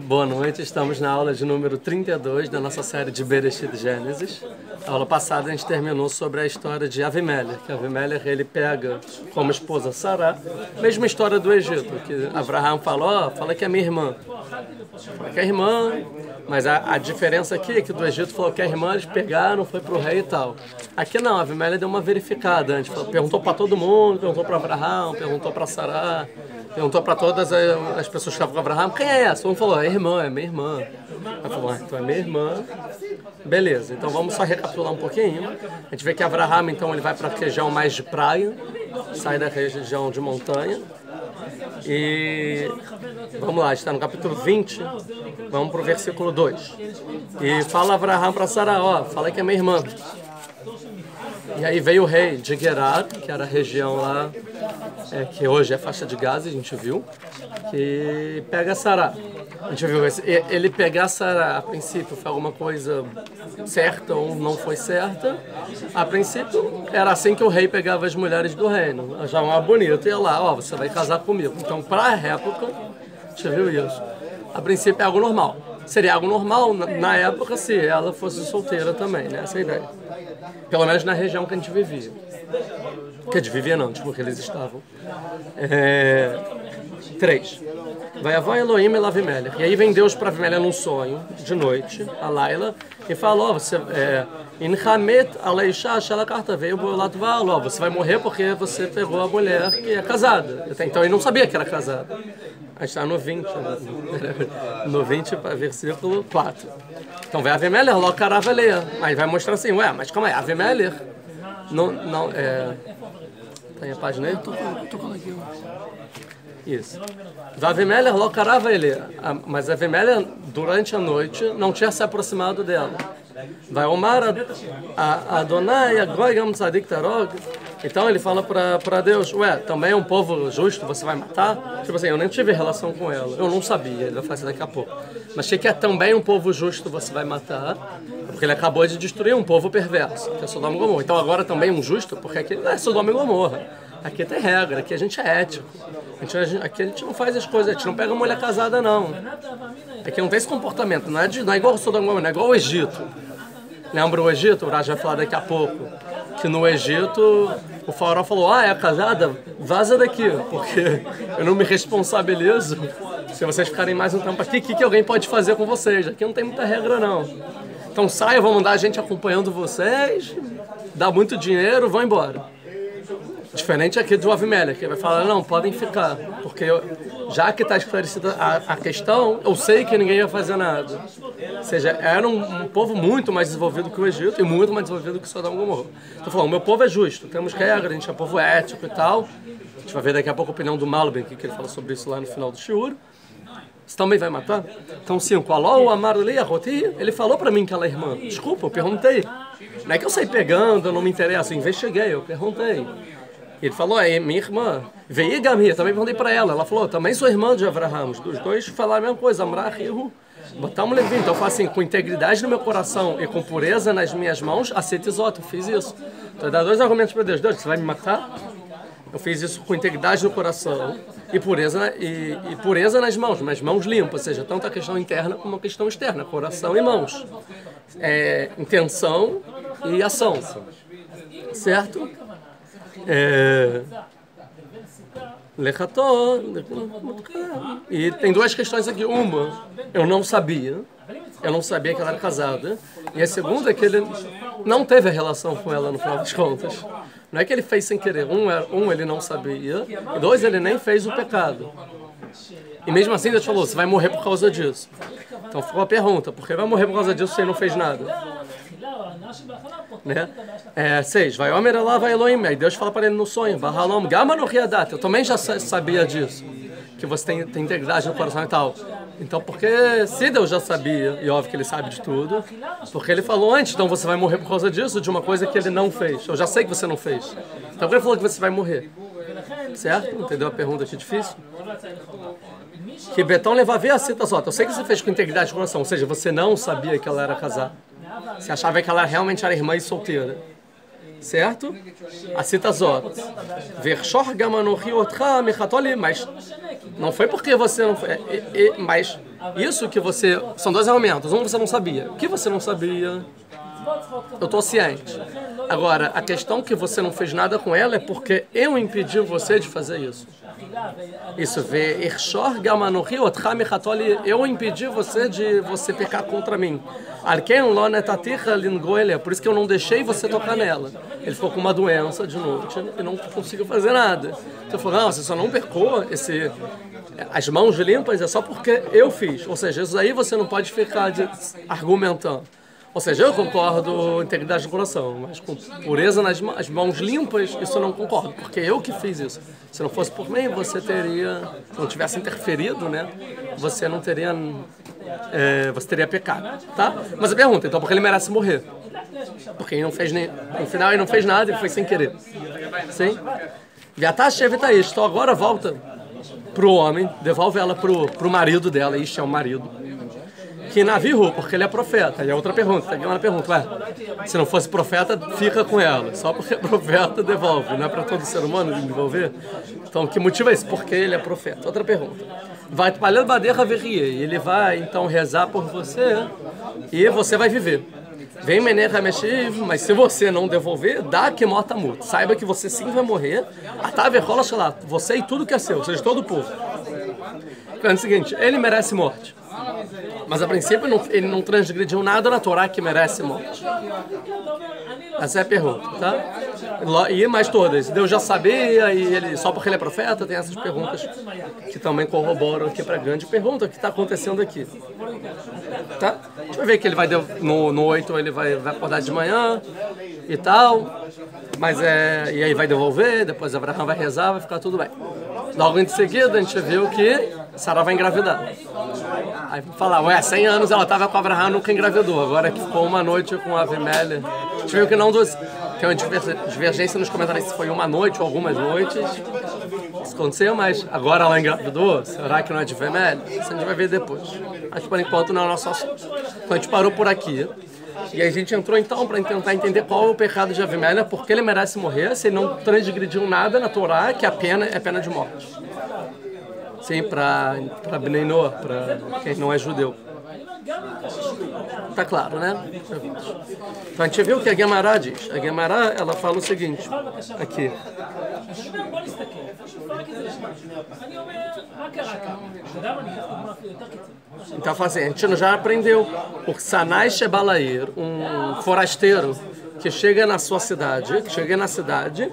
Boa noite, estamos na aula de número 32 da nossa série de Bereshit Gênesis. A aula passada a gente terminou sobre a história de Avimelech, que Avimelech ele pega como esposa Sará, mesma história do Egito, que Abraham falou, fala que é minha irmã. Fala que é irmã, mas a diferença aqui é que do Egito falou que é irmã, eles pegaram, foi pro rei e tal. Aqui não, Avimelech deu uma verificada antes, perguntou para todo mundo, perguntou para Abraham, perguntou para Sará, perguntou para todas as pessoas que estavam com Abraham, quem é essa? Um falou, é irmã, é minha irmã. Ela falou, então é minha irmã. Beleza, então vamos só recapitular um pouquinho. A gente vê que Abraham, então, ele vai para a região mais de praia, sai da região de montanha. E vamos lá, está no capítulo 20, vamos para o versículo 2. E fala Abraham para Sará, ó, fala que é minha irmã. E aí veio o rei de Gerar, que era a região lá, que hoje é faixa de Gaza, a gente viu, que pega Sará. A gente viu, ele pegar Sará, a princípio foi alguma coisa certa ou não foi certa. A princípio era assim que o rei pegava as mulheres do reino, achava uma bonita, ia lá, ó, você vai casar comigo. Então, para a época, a gente viu isso. A princípio é algo normal. Seria algo normal na época se ela fosse solteira também, né? Essa é a ideia. Pelo menos na região que a gente vivia. Que a gente vivia não, tipo que eles estavam. 3. Vai avó Elohim e Avimelech. E aí vem Deus para Avimelech num sonho, de noite, a Laila, e falou, você vai morrer porque você pegou a mulher que é casada. Até então ele não sabia que era casada. A gente está no 20, no 20 para versículo 4. Então vai Avimelech, Locaraveleia. Aí vai mostrar assim, ué, mas calma aí, Avimelech não tem a página aí? Tô com aqui. Isso. Avimelech Locaraveleia. Mas Avimelech, durante a noite, não tinha se aproximado dela. Vai Omar Adonai Agoi Gam Tzadik Tarog. Então ele fala para Deus, ué, também é um povo justo, você vai matar? Tipo assim, eu nem tive relação com ela, eu não sabia, ele vai fazer daqui a pouco. Mas achei que é também um povo justo, você vai matar, porque ele acabou de destruir um povo perverso, que é Sodoma e Gomorra. Então agora também um justo, porque aqui não é Sodoma e Gomorra. Aqui tem regra, aqui a gente é ético. Aqui a gente não faz as coisas, a gente não pega mulher casada, não. Aqui não tem esse comportamento, não é igual o Sodoma e Gomorra, não é igual o Egito. Lembra o Egito? O Raj vai falar daqui a pouco. Que no Egito o faraó falou, é casada? Vaza daqui, porque eu não me responsabilizo se vocês ficarem mais um tempo aqui. O que alguém pode fazer com vocês? Aqui não tem muita regra, não. Então saia, vão mandar a gente acompanhando vocês, dá muito dinheiro, vão embora. Diferente aqui do Avimelech, que vai falar, não, podem ficar, porque já que está esclarecida a questão, eu sei que ninguém ia fazer nada. Ou seja, era um povo muito mais desenvolvido que o Egito e muito mais desenvolvido que Sodoma e Gomorra. Então, falando, o meu povo é justo, temos regras, a gente é povo ético e tal. A gente vai ver daqui a pouco a opinião do Malbim, que ele fala sobre isso lá no final do Shiur. Você também vai matar? Então, 5. Alô, Amar Leia-Roti, ele falou para mim que ela é irmã. Desculpa, eu perguntei. Não é que eu saí pegando, eu não me interesso, eu investiguei, eu perguntei. Ele falou, minha irmã, veio Gamir, também perguntei para ela. Ela falou, também sou irmã de Abraham. Os dois falaram a mesma coisa, Amrah e Hu. Botar um Levi. Então eu falo assim, com integridade no meu coração e com pureza nas minhas mãos, aceita Isota, eu fiz isso. Então dá 2 argumentos para Deus. Deus, você vai me matar? Eu fiz isso com integridade no coração e pureza nas mãos, mas mãos limpas, ou seja, tanto a questão interna como a questão externa, coração e mãos. Intenção e ação. Certo? E tem 2 questões aqui. Uma, eu não sabia que ela era casada. E a segunda é que ele não teve a relação com ela no final das contas. Não é que ele fez sem querer. Ele não sabia. E 2, ele nem fez o pecado. E mesmo assim Deus falou, você vai morrer por causa disso. Então ficou a pergunta, por que vai morrer por causa disso se ele não fez nada? Né? 6. Vai Omer lá, vai Elohim. Aí Deus fala para ele no sonho, Bahalom, Gama no Riadat. Eu também já sabia disso, que você tem integridade no coração e tal. Então, porque se Deus já sabia, e óbvio que ele sabe de tudo, porque ele falou antes, então você vai morrer por causa disso, de uma coisa que ele não fez. Eu já sei que você não fez. Então ele falou que você vai morrer. Certo? Entendeu a pergunta aqui difícil? Que Betão leva a ver a cita só. Eu sei que você fez com integridade de coração, ou seja, você não sabia que ela era casada. Você achava que ela realmente era irmã e solteira. Certo? A cita Zot. Mas não foi porque você não foi. Mas Isso que você... São dois argumentos. Um, você não sabia. O que você não sabia? Eu estou ciente. Agora, a questão que você não fez nada com ela é porque eu impedi você de fazer isso. Isso vê, eu impedi você de você pecar contra mim. Por isso que eu não deixei você tocar nela. Ele ficou com uma doença de noite e não conseguiu fazer nada. Você falou, não, você só não pecou as mãos limpas é só porque eu fiz. Ou seja, isso aí você não pode ficar argumentando. Ou seja, eu concordo integridade do coração, mas com pureza nas mãos limpas, isso eu não concordo, porque eu que fiz isso. Se não fosse por mim, você teria, se não tivesse interferido, né, você não teria, você teria pecado, tá? Mas a pergunta, então, por que ele merece morrer? Porque ele não fez nem, no final ele não fez nada e foi sem querer. Sim? Então agora volta pro homem, devolve ela pro marido dela, este é o marido. Que Navihu, porque ele é profeta. E a outra pergunta, tá aqui uma pergunta, se não fosse profeta, fica com ela. Só porque é profeta, devolve. Não é para todo ser humano devolver? Então, que motivo é esse? Porque ele é profeta. Outra pergunta. Vai palhando baderra verrier. E ele vai, então, rezar por você e você vai viver. Vem Menecha Meshiv, mas se você não devolver, dá que morta multa. Saiba que você sim vai morrer. Ataverrola Shalat. Você e tudo que é seu, ou seja, todo o povo. É o seguinte, ele merece morte. Mas a princípio ele não transgrediu nada na Torá que merece morte. Essa é a pergunta, tá? E mais todas. Deus já sabia e ele só porque ele é profeta tem essas perguntas que também corroboram aqui para a grande pergunta que está acontecendo aqui. Tá? A gente vai ver que ele vai no 8 ele vai acordar de manhã e tal, mas e aí vai devolver, depois Abraão vai rezar, vai ficar tudo bem. Logo em seguida a gente viu que Sara vai engravidar. Aí falar, 100 anos ela estava com Abraão, nunca engravidou. Agora que ficou uma noite com Avimelech. A gente viu que não tem uma divergência nos comentários se foi uma noite ou algumas noites. Isso aconteceu, mas agora ela engravidou. Será que não é de Avimelech? Isso a gente vai ver depois. Mas por enquanto não é o nosso assunto. Então a gente parou por aqui. E aí a gente entrou então para tentar entender qual é o pecado de Avimelech, porque ele merece morrer, se ele não transgrediu nada na Torá, que a pena é pena de morte. Sim, para Bnei Noah, para quem não é judeu. Tá claro, né? Então a gente viu o que a Gemara diz. A Gemara, ela fala o seguinte, aqui. Então fala assim, a gente já aprendeu. O Sanai Shebalair, um forasteiro que chega na sua cidade, que chega na cidade,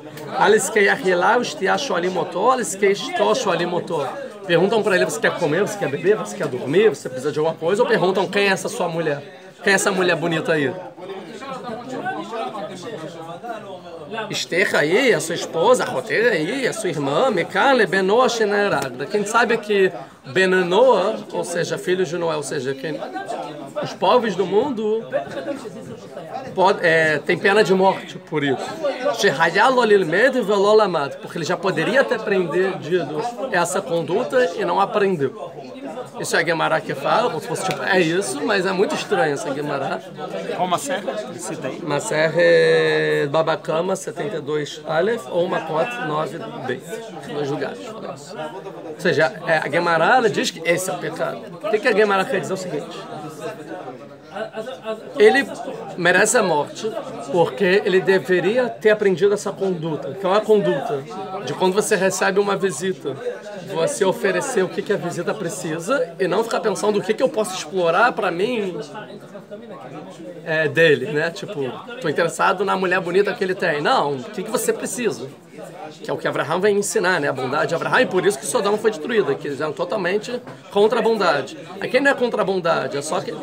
perguntam para ele, você quer comer, você quer beber, você quer dormir, você precisa de alguma coisa, ou perguntam quem é essa sua mulher? Quem é essa mulher bonita aí? Esther aí, a sua esposa, a Roteira aí, a sua irmã, Mekale, Benoa, Sheneragda. Quem sabe que Benoa, ou seja, filhos de Noé, ou seja, os povos do mundo tem pena de morte por isso. Porque ele já poderia ter aprendido essa conduta e não aprendeu. Isso é a Gemara que fala, como se fosse tipo, é isso, mas é muito estranho essa Gemara. Qual Maser? Maser Babakama 72 Aleph ou Makot 9 Beit. Dois lugares. Ou seja, a Gemara ela diz que esse é o pecado. O que a Gemara quer dizer? É o seguinte. Ele merece a morte porque ele deveria ter aprendido essa conduta, que é uma conduta de quando você recebe uma visita, você oferecer o que a visita precisa e não ficar pensando o que eu posso explorar para mim dele, né? Tipo, tô interessado na mulher bonita que ele tem. Não, o que você precisa? Que é o que Abraão vai ensinar, né? A bondade de Abraão, e por isso que Sodoma foi destruída, que eles eram totalmente contra a bondade. Aqui não é contra a bondade, é só que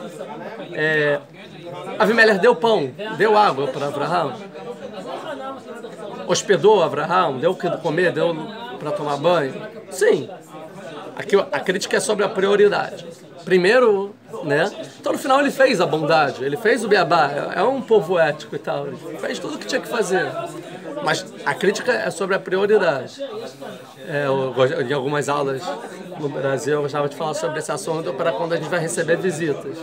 Avimelech deu pão, deu água para Abraão, hospedou Abraão, deu o que comer, deu para tomar banho. Sim, aqui a crítica é sobre a prioridade. Primeiro, né? Então no final ele fez a bondade, ele fez o beabá, é um povo ético e tal, ele fez tudo o que tinha que fazer. Mas a crítica é sobre a prioridade. Em algumas aulas no Brasil eu gostava de falar sobre esse assunto para quando a gente vai receber visitas.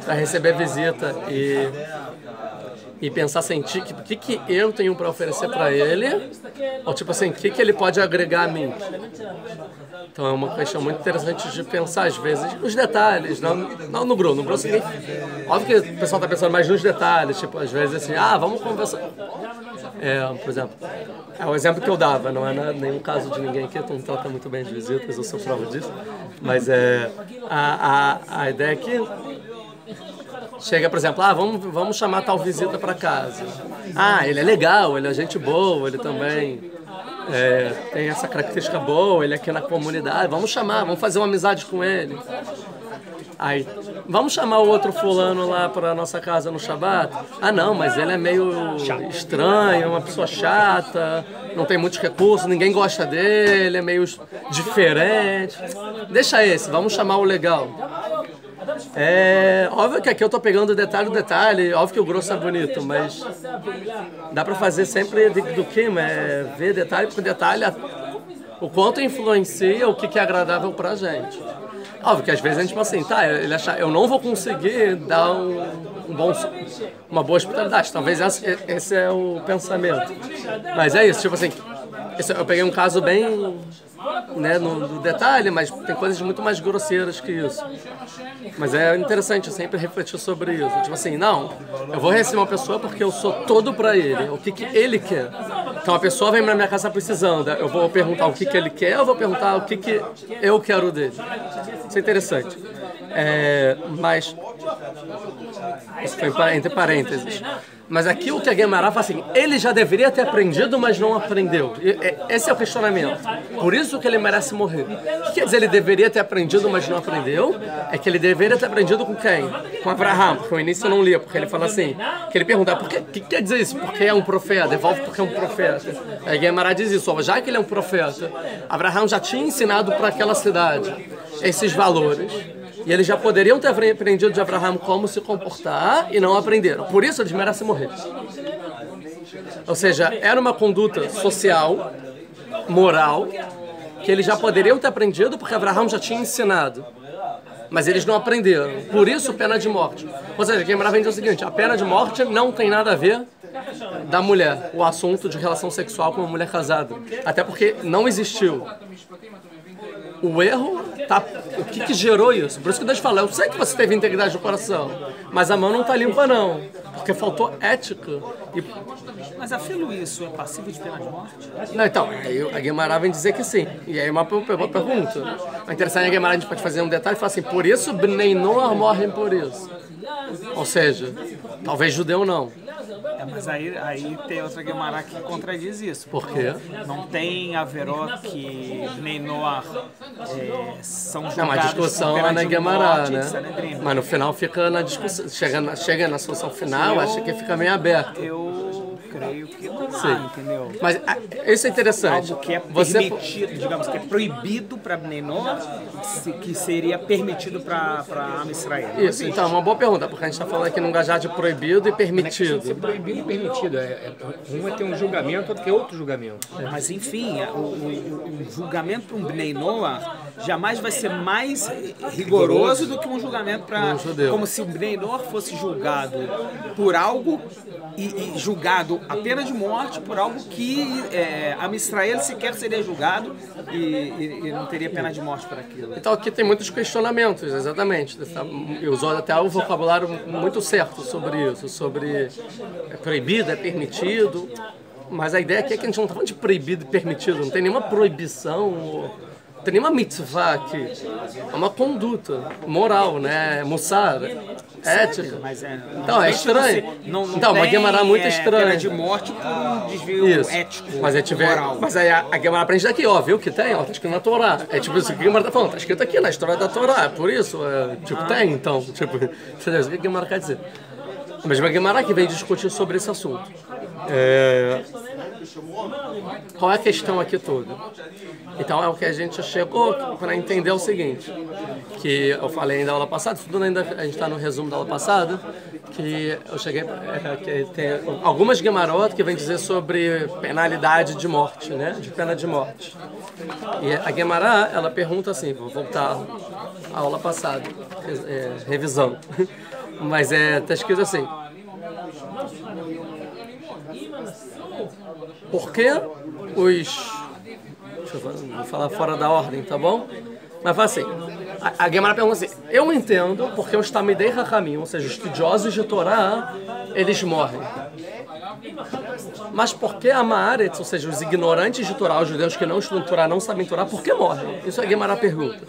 Para receber visita e e pensar assim, o que eu tenho para oferecer para ele, ou tipo assim, o que ele pode agregar a mim. Então é uma questão muito interessante de pensar, às vezes, os detalhes, não no grosso. No grosso, óbvio que o pessoal está pensando mais nos detalhes, tipo, às vezes assim, vamos conversar. Por exemplo, é o exemplo que eu dava, não é nenhum caso de ninguém aqui, não trata muito bem as visitas, eu sou prova disso, mas a ideia é que chega, por exemplo, vamos chamar tal visita para casa. Ele é legal, ele é gente boa, ele também tem essa característica boa, ele é aqui na comunidade, vamos chamar, vamos fazer uma amizade com ele. Aí, vamos chamar o outro fulano lá para a nossa casa no Shabat? Não, mas ele é meio estranho, é uma pessoa chata, não tem muitos recursos, ninguém gosta dele, é meio diferente. Deixa esse, vamos chamar o legal. Óbvio que aqui eu tô pegando detalhe, óbvio que o grosso é bonito, mas dá para fazer sempre do que, ver detalhe por detalhe, o quanto influencia o que é agradável pra gente. Óbvio que às vezes a gente pensa assim, ele acha, eu não vou conseguir dar uma boa hospitalidade, talvez esse é o pensamento. Mas é isso, tipo assim, eu peguei um caso bem, no detalhe, mas tem coisas muito mais grosseiras que isso. Mas é interessante sempre refletir sobre isso. Tipo assim, eu vou receber uma pessoa porque eu sou todo pra ele, o que ele quer. Então a pessoa vem na minha casa precisando, eu vou perguntar o que ele quer, eu vou perguntar o que eu quero dele. Isso é interessante. Mas, isso foi entre parênteses. Mas aqui o que a Guemará fala assim, ele já deveria ter aprendido, mas não aprendeu. Esse é o questionamento. Por isso que ele merece morrer. O que quer dizer ele deveria ter aprendido, mas não aprendeu? É que ele deveria ter aprendido com quem? Com Abraham, porque no início eu não lia, porque ele fala assim, que ele pergunta, o que quer dizer isso? Porque é um profeta, devolve porque é um profeta. A Guemará diz isso, já que ele é um profeta, Abraham já tinha ensinado para aquela cidade esses valores. E eles já poderiam ter aprendido de Abraham como se comportar e não aprenderam. Por isso eles merecem morrer. Ou seja, era uma conduta social, moral, que eles já poderiam ter aprendido porque Abraham já tinha ensinado. Mas eles não aprenderam. Por isso, pena de morte. Ou seja, quem vem dizer o seguinte, a pena de morte não tem nada a ver da mulher, o assunto de relação sexual com uma mulher casada. Até porque não existiu. O erro, o que gerou isso? Por isso que Deus fala, eu sei que você teve integridade do coração, mas a mão não está limpa não, porque faltou ética. Mas afilo isso é passível de pena de morte? Não, então, a Guemará vem dizer que sim. E aí uma pergunta. O interessante é que a Guemará a gente pode fazer um detalhe e falar assim, por isso Bnei Noach morrem por isso. Ou seja, talvez judeu não. Mas aí tem outra Guemará que contradiz isso. Por quê? Não tem Averot que Bnei Noach são julgados. Não, a discussão é na Guemará, né? Mas no final fica na discussão. Chega na solução final, acho que fica meio aberto. Eu creio que não há, entendeu? Mas isso é interessante. Algo que é permitido, digamos que é proibido para Bnei Noach, que seria permitido para Am Israel. Isso, então, uma boa pergunta, porque a gente está falando aqui num gajar de proibido e permitido. Ser proibido e permitido. Um tem um julgamento, outro tem outro julgamento. Mas enfim, o julgamento para um Bnei Noach jamais vai ser mais rigoroso do que um julgamento para... Como se o Bnei Noach fosse julgado por algo e julgado a pena de morte por algo que Am Israel sequer seria julgado e não teria pena de morte por aquilo. Então aqui tem muitos questionamentos, exatamente. Eu uso até o vocabulário muito certo sobre isso, sobre é proibido, é permitido, mas a ideia aqui é que a gente não está falando de proibido e permitido, não tem nenhuma proibição, não tem nenhuma mitzvah aqui. É uma conduta moral, né? Mussar, ética. Então é estranho. Então, uma Guemará muito estranha. Pena de morte por um desvio ético, moral. Mas aí a Guemará aprende daqui, viu que tem? Tá escrito na Torá. É tipo isso que a Guemará tá falando, tá escrito aqui na história da Torá, por isso, tem, então. Tipo, entendeu? O que a Guemará quer dizer? Mas a Guemará que veio discutir sobre esse assunto. Qual é a questão aqui toda? Então é o que a gente chegou para entender o seguinte, que eu falei ainda na aula passada, a gente está no resumo da aula passada, que eu cheguei, que tem algumas Guemarot que vêm dizer sobre penalidade de morte, né? De pena de morte. E a Guemará, ela pergunta assim, vou voltar à aula passada, revisão, mas está escrito assim, por que os... Deixa eu vou falar fora da ordem, tá bom? Mas fala assim, a Gemara pergunta assim, eu entendo porque os Talmidei Chachamim, ou seja, os estudiosos de Torá, eles morrem. Mas por que a Ma'aretz, ou seja, os ignorantes de Torá, os judeus que não estudam Torá, não sabem Torá, por que morrem? Isso a Gemara pergunta.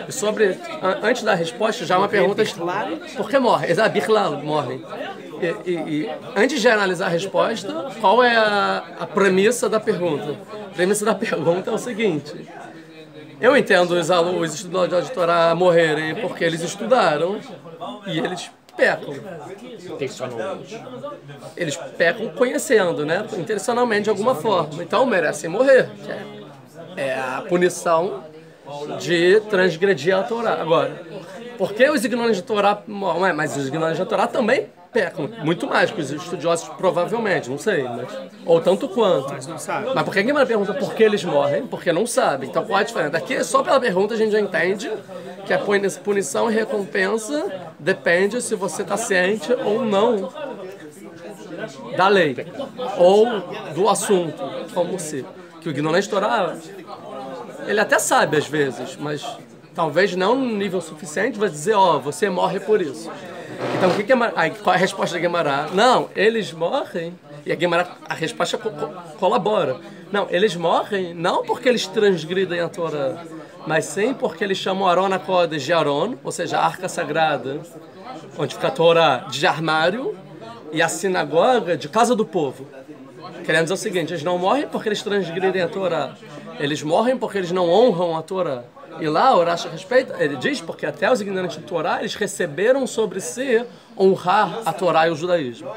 E sobre, antes da resposta, já uma pergunta, por que morrem? Exato, Bichlal, morrem. E antes de analisar a resposta, qual é a premissa da pergunta? A premissa da pergunta é o seguinte: eu entendo os estudadores de Torá morrerem porque eles estudaram e eles pecam. Intencionalmente. Eles pecam conhecendo, né? Intencionalmente, de alguma forma. Então merecem morrer. Que é a punição de transgredir a Torá. Agora, por que os ignorantes de Torá morrem? Mas os ignorantes de Torá também pecam. Muito mais que os estudiosos, provavelmente. Não sei. Ou tanto quanto. Mas não sabe. Mas por que ninguém pergunta por que eles morrem? Porque não sabe. Então qual é a diferença? Daqui, só pela pergunta, a gente já entende que a punição e recompensa depende se você está ciente ou não da lei. Ou do assunto, como se. Que o ignorante de Torá, ele até sabe às vezes, mas talvez não no nível suficiente, vai dizer, ó, você morre por isso. Então, o que aí, qual é a resposta da Gemara? Não, eles morrem, e a Gemara, a resposta colabora. Não, eles morrem não porque eles transgridem a Torá, mas sim porque eles chamam Aron HaKodesh de Aron, ou seja, a arca sagrada, onde fica a Torá, de armário, e a sinagoga de casa do povo. Querendo dizer o seguinte, eles não morrem porque eles transgridem a Torá, eles morrem porque eles não honram a Torá. E lá, o Rashi respeita, ele diz, porque até os ignorantes de Torá, eles receberam sobre si honrar a Torá e o judaísmo.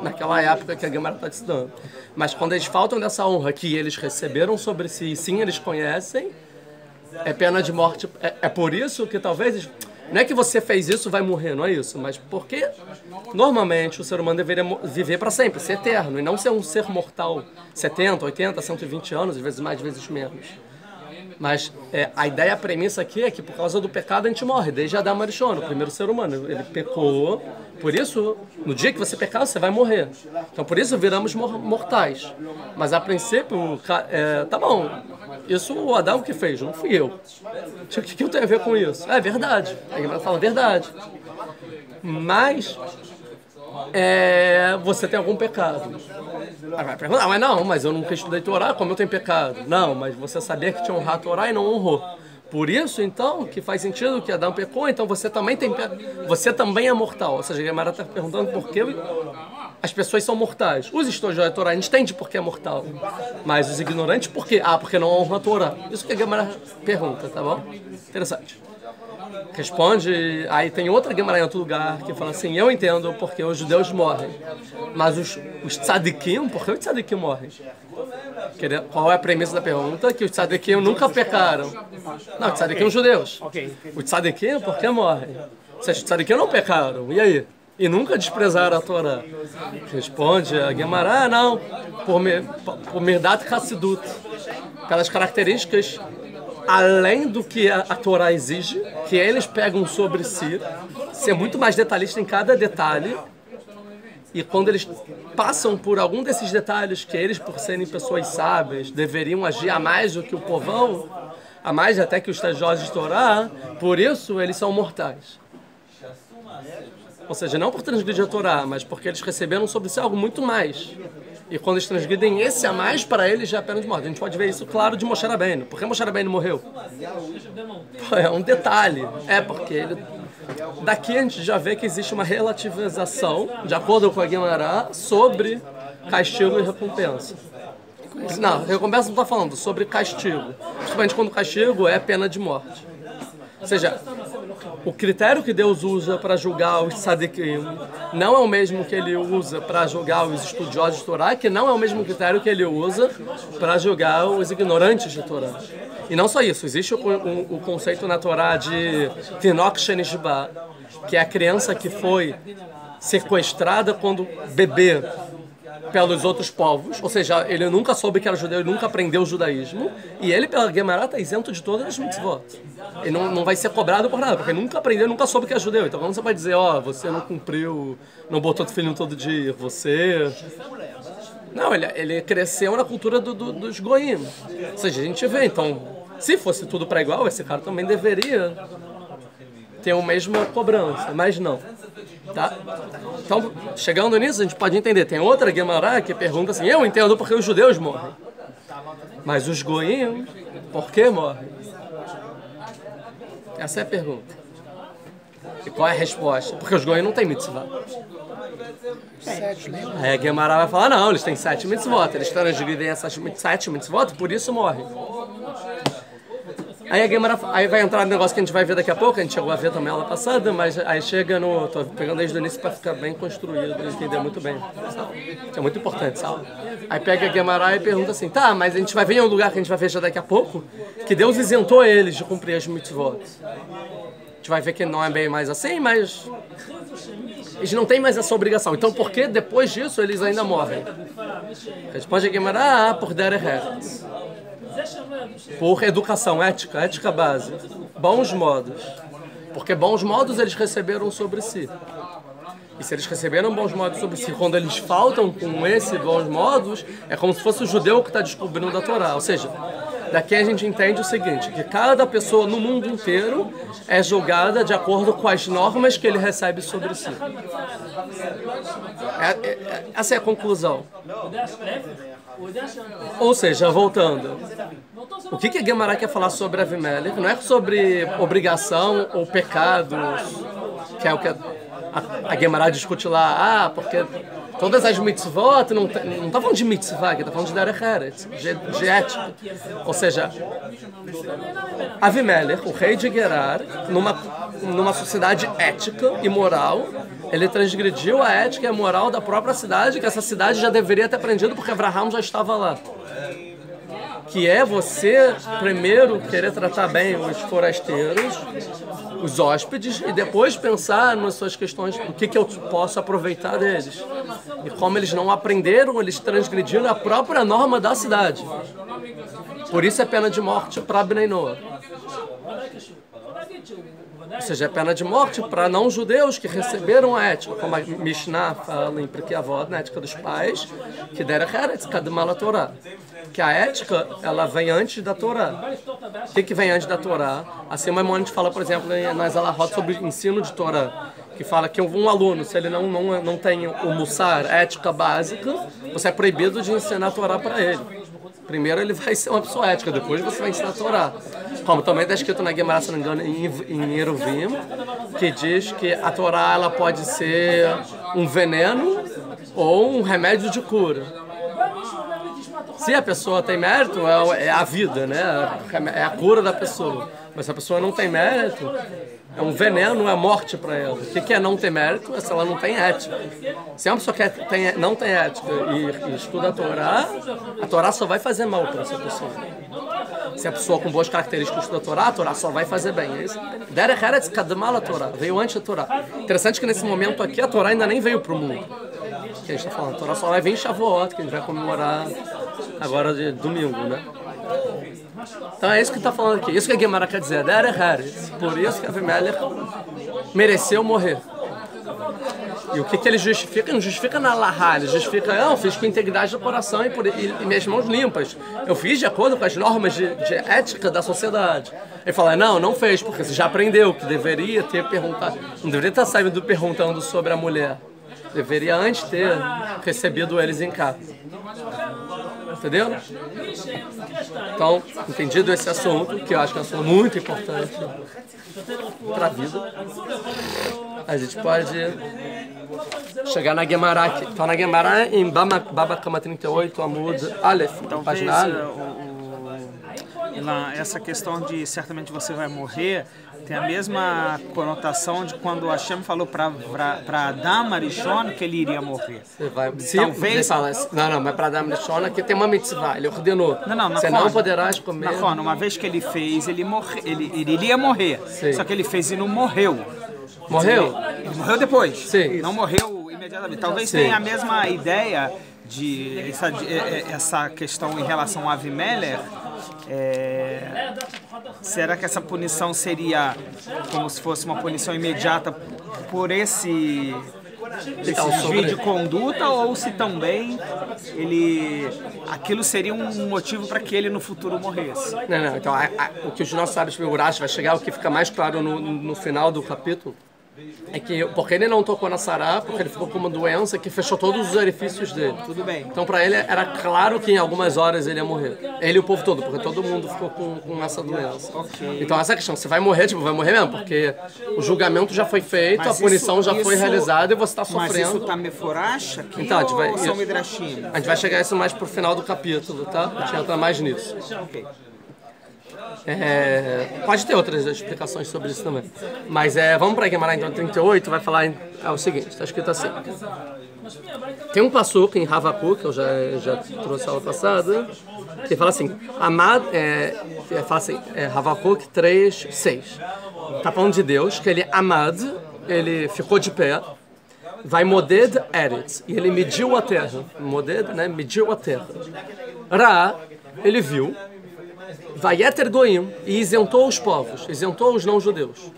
Naquela época que a Gemara está estudando. Mas quando eles faltam dessa honra que eles receberam sobre si, e sim, eles conhecem, é pena de morte. É por isso que talvez... Não é que você fez isso, vai morrer, não é isso. Mas porque, normalmente, o ser humano deveria viver para sempre, ser eterno, e não ser um ser mortal 70, 80, 120 anos, às vezes mais, às vezes menos. Mas a ideia, a premissa aqui é que por causa do pecado a gente morre, desde Adão Arishon, o primeiro ser humano. Ele pecou, por isso, no dia que você pecar, você vai morrer. Então por isso viramos mortais. Mas a princípio, tá bom, isso o Adão que fez, não fui eu. O que eu tenho a ver com isso? É verdade, a Gemara fala verdade. Mas você tem algum pecado. Aí vai perguntar, mas não, mas eu nunca estudei Torá, como eu tenho pecado? Não, mas você sabia que tinha honrar a Torá e não honrou. Por isso, então, que faz sentido que Adão pecou, então você também tem você também é mortal. Ou seja, a Gemara está perguntando por que as pessoas são mortais. Os estudiosos da Torá, a gente entende por que é mortal. Mas os ignorantes, por quê? Porque não honram a Torá. Isso que a Gemara pergunta, tá bom? Interessante. Responde, aí tem outra Gemara em outro lugar que fala assim, eu entendo porque os judeus morrem, mas os tzadikim, por que os tzadikim morrem? Qual é a premissa da pergunta? Que os tzadikim nunca pecaram. Não, os tzadikim são judeus. Os tzadikim, por que morrem? Os tzadikim não pecaram, e aí? E nunca desprezaram a Torá. Responde a Gemara, não, por Mirdat Hassidut, pelas características além do que a Torá exige, que eles pegam sobre si, ser muito mais detalhista em cada detalhe, e quando eles passam por algum desses detalhes que eles, por serem pessoas sábias, deveriam agir a mais do que o povão, a mais até que os estudiosos de Torá, por isso eles são mortais. Ou seja, não por transgredir a Torá, mas porque eles receberam sobre si algo muito mais. E quando eles transgridem esse a mais, para eles já é pena de morte. A gente pode ver isso, claro, de Moshe Rabbeinu. Por que Moshe Rabbeinu morreu? É um detalhe. Porque ele... Daqui a gente já vê que existe uma relativização, de acordo com a Gemara, sobre castigo e recompensa. Não, recompensa não está falando, sobre castigo. Principalmente quando o castigo é pena de morte. Ou seja, o critério que Deus usa para julgar os tzadikim não é o mesmo que ele usa para julgar os estudiosos de Torá, que não é o mesmo critério que ele usa para julgar os ignorantes de Torá. E não só isso, existe o conceito na Torá de Tinok Shenishba, que é a criança que foi sequestrada quando bebê pelos outros povos, ou seja, ele nunca soube que era judeu, ele nunca aprendeu o judaísmo, e ele, pela Gemara, está isento de todas as mitzvot. Ele não vai ser cobrado por nada, porque ele nunca aprendeu, nunca soube que é judeu. Então, como você vai dizer, ó, você não cumpriu, não botou o filho todo dia, você... Não, ele cresceu na cultura dos goim. Ou seja, a gente vê, então, se fosse tudo para igual, esse cara também deveria ter a mesma cobrança, mas não. Tá? Então, chegando nisso, a gente pode entender. Tem outra Gemara que pergunta assim, eu entendo porque os judeus morrem. Mas os goim, por que morrem? Essa é a pergunta. E qual é a resposta? Porque os goim não têm mitzvah. Aí a Gemara vai falar, não, eles têm 7 mitzvot, eles transgridem essas 7 mitzvot, por isso morrem. Aí a Gemara, aí vai entrar no negócio que a gente vai ver daqui a pouco, a gente chegou a ver também ela passada, mas aí chega no... Tô pegando desde o início para ficar bem construído, para entender muito bem. Isso é muito importante, sabe? Aí pega a Gemara e pergunta assim, tá, mas a gente vai ver em um lugar que a gente vai ver já daqui a pouco, que Deus isentou eles de cumprir as mitzvot. A gente vai ver que não é bem mais assim, mas... Eles não têm mais essa obrigação. Então, por que depois disso eles ainda morrem? Responde a Gemara, por derech eretz. Por educação, ética básica. Bons modos. Porque bons modos eles receberam sobre si. E se eles receberam bons modos sobre si, quando eles faltam com esses bons modos, é como se fosse o judeu que está descobrindo a Torá. Ou seja, daqui a gente entende o seguinte, que cada pessoa no mundo inteiro é julgada de acordo com as normas que ele recebe sobre si. Essa é a conclusão. Ou seja, voltando, o que a Gemara quer falar sobre Avimelech não é sobre obrigação ou pecados, que é o que a Gemara discute lá, porque todas as mitzvot, não está falando de mitzvah, está falando de derech eretz, de ética. Ou seja, Avimelech, o rei de Gerar, numa sociedade ética e moral, ele transgrediu a ética e a moral da própria cidade, que essa cidade já deveria ter aprendido porque Abraham já estava lá. Que é você, primeiro, querer tratar bem os forasteiros, os hóspedes, e depois pensar nas suas questões, o que eu posso aproveitar deles. E como eles não aprenderam, eles transgrediram a própria norma da cidade. Por isso é pena de morte para Bnei Noach. Ou seja, é pena de morte para não-judeus que receberam a ética, como a Mishnah fala em Pirkei Avot, na ética dos pais, que derech eretz kadma la Torá. Que a ética, ela vem antes da Torá. O que vem antes da Torá? Assim, o Maimônides fala, por exemplo, nas Alahot sobre ensino de Torá, que fala que um aluno, se ele não tem o mussar, ética básica, você é proibido de ensinar a Torá para ele. Primeiro ele vai ser uma pessoa ética, depois você vai ensinar a Torá. Como também está escrito na Gemara, se não me engano, em Eruvim, que diz que a Torá ela pode ser um veneno ou um remédio de cura. Se a pessoa tem mérito, é a vida, né? É a cura da pessoa. Mas se a pessoa não tem mérito, é um veneno, é a morte para ela. O que é não ter mérito? É se ela não tem ética. Se uma pessoa não tem ética e estuda a Torá só vai fazer mal para essa pessoa. Se a pessoa com boas características estuda a Torá só vai fazer bem. É isso. Derech eretz kadma la Torá, veio antes da Torá. Interessante que nesse momento aqui a Torá ainda nem veio para o mundo. Que a gente está falando, a Torá só vai vir em Shavuot, que a gente vai comemorar agora de domingo, né? Então é isso que está falando aqui, isso que a Gemara quer dizer, derech eretz. Por isso que Avimelech mereceu morrer. E o que ele justifica? Ele não justifica na Lahá, ele justifica, eu fiz com integridade do coração e minhas mãos limpas. Eu fiz de acordo com as normas de ética da sociedade. Ele fala, não fez, porque você já aprendeu que deveria ter perguntado, não deveria estar saindo perguntando sobre a mulher. Deveria antes ter recebido eles em casa. Entendeu? Então, entendido esse assunto, que eu acho que é um assunto muito importante para a vida, a gente pode chegar na Gemara aqui. Então, na Gemara, em Baba Kama 38, Amud Aleph, página Aleph. Essa questão de certamente você vai morrer tem a mesma conotação de quando Hashem falou para Adam Arishon que ele iria morrer. Talvez. Não, mas para Adam Arishon aqui tem uma mitzvah, ele ordenou. Você não poderás comer. Uma vez que ele fez, ele iria morrer. Sim. Só que ele fez e não morreu. Morreu? Ele morreu depois. Sim. Não morreu imediatamente. Talvez tenha a mesma ideia de essa questão em relação a Avimelech. Será que essa punição seria como se fosse uma punição imediata por esse desse desvio de conduta, ou se também aquilo seria um motivo para que ele no futuro morresse. Não. Então, o que os nossos sábios figurados vai chegar, o que fica mais claro no final do capítulo, é que porque ele não tocou na Sará, porque ele ficou com uma doença que fechou todos os orifícios dele. Tudo bem. Então para ele era claro que em algumas horas ele ia morrer. Ele e o povo todo, porque todo mundo ficou com essa doença. Okay. Então essa questão, você vai morrer, vai morrer mesmo, porque o julgamento já foi feito, a punição já foi realizada e você está sofrendo. Mas isso tá meforash aqui, então, ou são midrashim? A gente vai chegar a isso mais pro final do capítulo, tá? A gente entra mais nisso. Ok. Pode ter outras explicações sobre isso também. Mas vamos para Guimarães, então, 38, vai falar o seguinte, está escrito assim. Tem um passuco em Havakuk, que eu já trouxe a aula passada, que fala assim, Havakuk 3:6. Está falando de Deus, que ele Amad, ele ficou de pé, vai Moded Eretz, e ele mediu a terra. Moded, né, mediu a terra. Ra, ele viu, Vayeter Goim, e isentou os povos, isentou os não-judeus.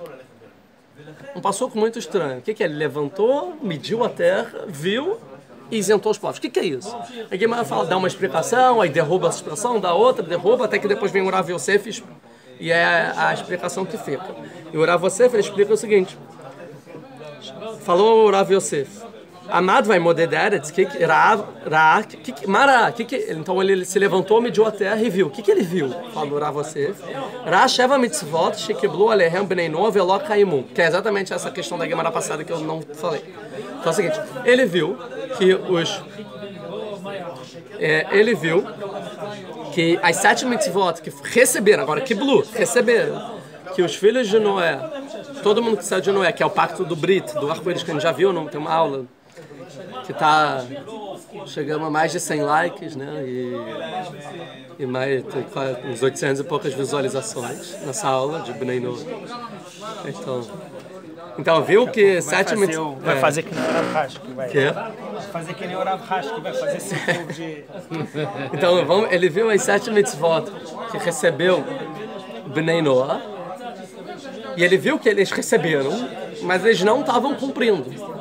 Um passuco muito estranho. O que é? Ele levantou, mediu a terra, viu e isentou os povos. O que é isso? A Guimara dá uma explicação, aí derruba essa expressão, dá outra, derruba, até que depois vem o Rav Yosef e é a explicação que fica. E o Rav Yosef ele explica o seguinte. Falou o Rav Yosef. Amad vai modederetz, então ele se levantou, mediu a terra e viu. O que ele viu? Falou Rav Yosef. Ra sheva mitzvot shekiblu alehem bnei noah velo kaimu. Que é exatamente essa questão da Guimara passada que eu não falei. Então é o seguinte, ele viu que as 7 mitzvot que receberam, agora kiblu, receberam, que os filhos de Noé, todo mundo que saiu de Noé, que é o pacto do Brit, do arco-íris que a gente já viu, não tem uma aula que está chegando a mais de 100 likes, né? E mais uns 800 e poucas visualizações nessa aula de Bnei Noah. Então viu que 7 mitzvot... Vai fazer que nem o Rav Hash, que vai... Quê? Fazer que nem o Rav Hash, que vai fazer esse povo de... Então ele viu as 7 mitzvot que recebeu Bnei Noah, e ele viu que eles receberam, mas eles não estavam cumprindo.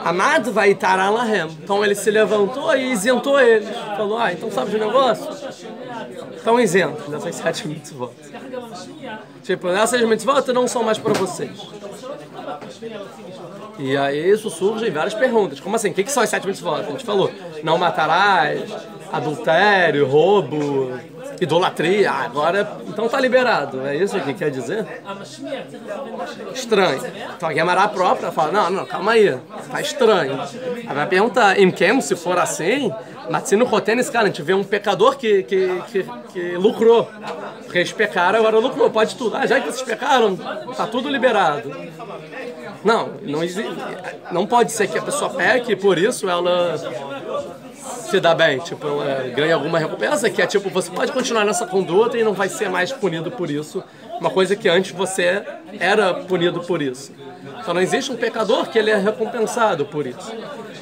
Amado vai estar lahem. Então ele se levantou e isentou eles. Falou, então sabe de negócio? Estão isentos dessas 7 mitzvot. Tipo, essas mitzvot não são mais para vocês. E aí isso surge em várias perguntas. Como assim? O que são as 7 mitzvot? A gente falou, não matarás, adultério, roubo, idolatria. Agora, então tá liberado. É isso que quer dizer? Estranho. Então a Guimará própria fala, não, calma aí. Tá estranho. Aí vai perguntar, Imkem, se for assim, Matzino Roten, esse cara, a gente vê um pecador que lucrou. Porque eles pecaram, agora lucrou, pode tudo. Já que vocês pecaram, tá tudo liberado. Não pode ser que a pessoa peque e por isso ela se dá bem, tipo, ela ganha alguma recompensa, que é tipo, você pode continuar nessa conduta e não vai ser mais punido por isso. Uma coisa que antes você era punido por isso. Então não existe um pecador que ele é recompensado por isso.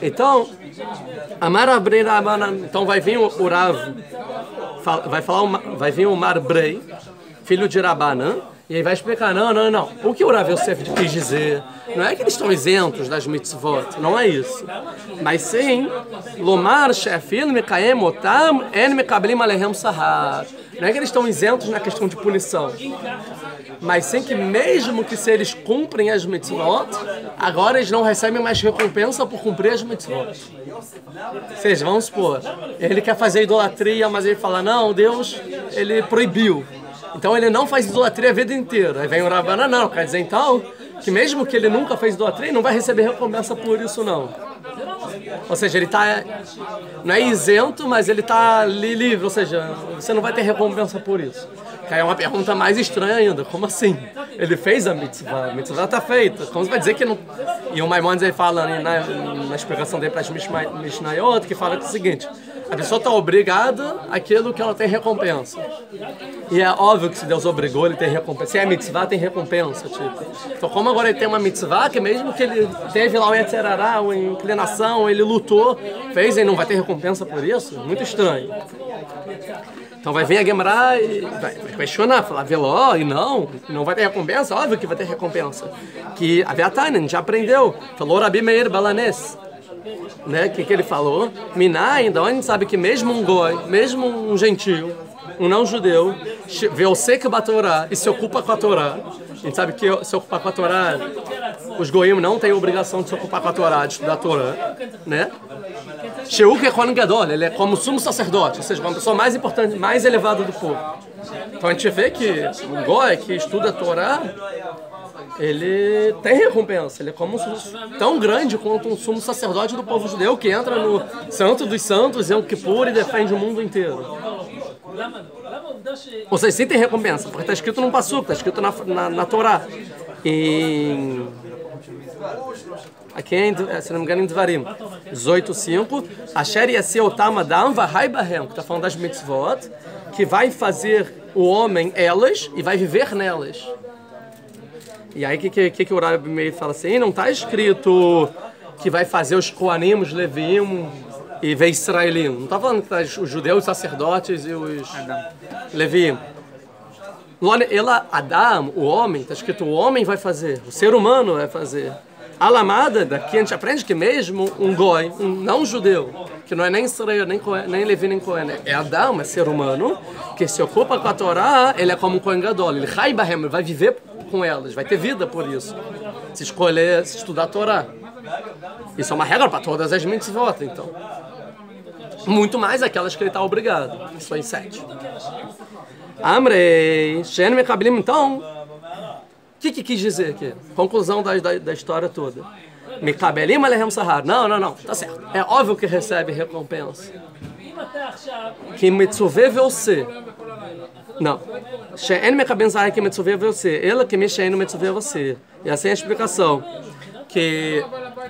Então, então vai vir o Rav, vai vir o Marbrei, filho de Rabanã, e aí vai explicar, não. O que o Rav Yosef quis dizer não é que eles estão isentos das mitzvot, não é isso. Mas sim, Lomar Shefil Mekaem Otam En Mekablim Alehem Sahar. Não é que eles estão isentos na questão de punição, mas sim que mesmo que se eles cumprem as mitzvot, agora eles não recebem mais recompensa por cumprir as mitzvot. Ou seja, vamos supor, ele quer fazer idolatria, mas ele fala, não, Deus, ele proibiu. Então ele não faz idolatria a vida inteira. Aí vem o Rabana, não. Quer dizer, então, que mesmo que ele nunca fez idolatria, ele não vai receber recompensa por isso, não. Ou seja, ele está, não é isento, mas ele está livre. Ou seja, você não vai ter recompensa por isso. Que aí é uma pergunta mais estranha ainda. Como assim? Ele fez a mitzvah está feita. Como você vai dizer que não... E o Maimonides ele fala na explicação dele para as Mishnayot, que fala que é o seguinte, a pessoa está obrigada àquilo que ela tem recompensa. E é óbvio que se Deus obrigou, ele tem recompensa. Se é mitzvah, tem recompensa. Tipo. Então, como agora ele tem uma mitzvah, que mesmo que ele teve lá o Yetzerará, uma inclinação, ele lutou, fez e não vai ter recompensa por isso? Muito estranho. Então vai vir a Gemara e vai questionar, falar, veló, e não vai ter recompensa? Óbvio que vai ter recompensa. Que a Veatainen já aprendeu, falou Rabi Meir Balanes. Né? Que ele falou? Minai, ainda onde a gente sabe que mesmo um goi, mesmo um gentil, um não-judeu, vê o seco da Torá e se ocupa com a Torá. A gente sabe que se ocupar com a Torá, os goim não têm obrigação de se ocupar com a Torá, de estudar a Torá, né? Sheuk é Kohen Gadol, ele é como sumo sacerdote, ou seja, uma pessoa mais importante, mais elevada do povo. Então a gente vê que o goi que estuda a Torá, ele tem recompensa, ele é como tão grande quanto um sumo sacerdote do povo judeu que entra no Santo dos Santos, Yom Kippur e defende o mundo inteiro. Ou seja, sim tem recompensa, porque está escrito num passuco, está escrito na Torá. Aqui, se não me engano, em Dvarim 18:5, Asher Yaseh Otam Adam Vahai Bahem, que está falando das mitzvot, que vai fazer o homem elas e vai viver nelas. E aí, o que o Rabi Meir fala assim? Não está escrito que vai fazer os Koanim, os Levim e ver Israelim. Não está falando que tá os judeus, os sacerdotes e os Levim. Ela, Adam, o homem, está escrito o homem vai fazer, o ser humano vai fazer. A lamada, daqui a gente aprende que mesmo um goi, um não-judeu, que não é nem Israel, nem Levi, nem Cohen, é Adam, é ser humano, que se ocupa com a Torá, ele é como um Kohen Gadol, ele ele vai viver com elas, vai ter vida por isso, se escolher, se estudar a Torá. Isso é uma regra para todas as mitzvot, então. Muito mais aquelas que ele está obrigado, que são 7. Amrei, Shen Mekablim, então, o que quis dizer aqui? Conclusão da história toda. Mekabelim alehem sahar. Não, tá certo. É óbvio que recebe recompensa. Que mitzuvê você. Não. She'en mekabelim sahar que mitzuvê você. Ela que me she'en mitzuvê você. E assim é a explicação. Que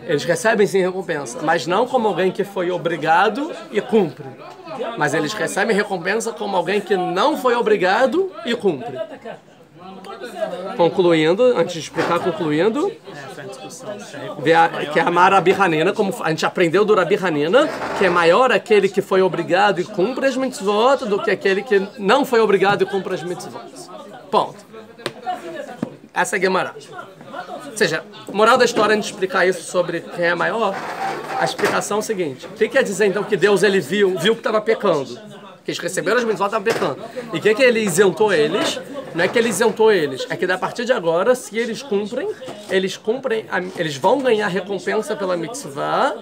eles recebem sim recompensa, mas não como alguém que foi obrigado e cumpre. Mas eles recebem recompensa como alguém que não foi obrigado e cumpre. Concluindo, antes de explicar, que é a Rabi Hanina, como a gente aprendeu do Rabi Hanina, que é maior aquele que foi obrigado e cumpre as mitzvot do que aquele que não foi obrigado e cumpre as mitzvot. Ponto. Essa é a Gemara. Ou seja, moral da história, antes de explicar isso sobre quem é maior, a explicação é o seguinte: o que quer dizer então que Deus ele viu que estava pecando? Que eles receberam as mitzvot, estavam pecando. E o que ele isentou eles? Não é que ele isentou eles, é que a partir de agora, se eles cumprem, eles vão ganhar recompensa pela mitzvah